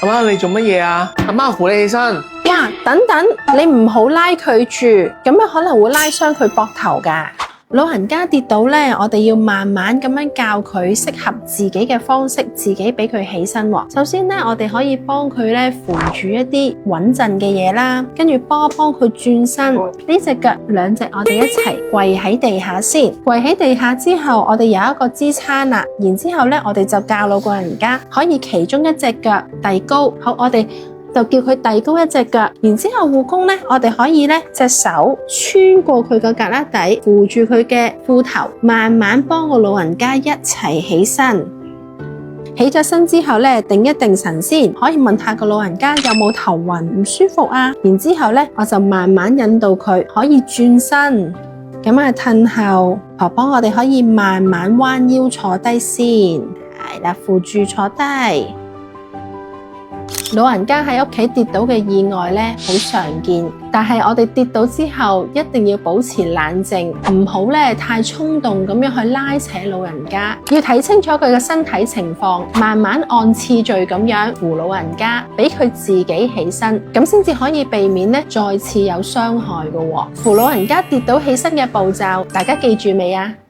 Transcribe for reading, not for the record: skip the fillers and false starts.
阿媽你做乜嘢啊？阿媽扶你起身。哇，等等，你唔好拉佢住，咁樣可能會拉傷佢膊頭㗎。老人家跌倒呢，我哋要慢慢咁樣教佢適合自己嘅方式，自己俾佢起身喎。首先呢，我哋可以幫佢呢扶住一啲穩陣嘅嘢啦，跟住幫佢轉身。呢隻腳兩隻我哋一齊跪喺地下先，跪喺地下之後，我哋有一個支撐啦。然之後呢，我哋就教老人家可以其中一隻腳遞高。好，我哋就叫佢遞高一隻腳，然之後護工呢，我哋可以呢隻手穿過佢個胳肋底，扶住佢嘅褲頭，慢慢幫個老人家一齊起身。起咗身之後呢，定一定神先，可以問下個老人家有冇頭暈唔舒服啊。然之後呢，我就慢慢引導佢可以轉身，咁啊褪後，婆婆我哋可以慢慢彎腰坐低先，係啦，扶住坐低。老人家喺屋企跌倒嘅意外呢，好常見，但係我哋跌倒之後一定要保持冷靜，唔好呢太衝動咁樣去拉扯老人家，要睇清楚佢嘅身體情況，慢慢按次序咁樣扶老人家，俾佢自己起身，咁先至可以避免呢再次有傷害㗎喎。扶老人家跌倒起身嘅步驟，大家記住未啊？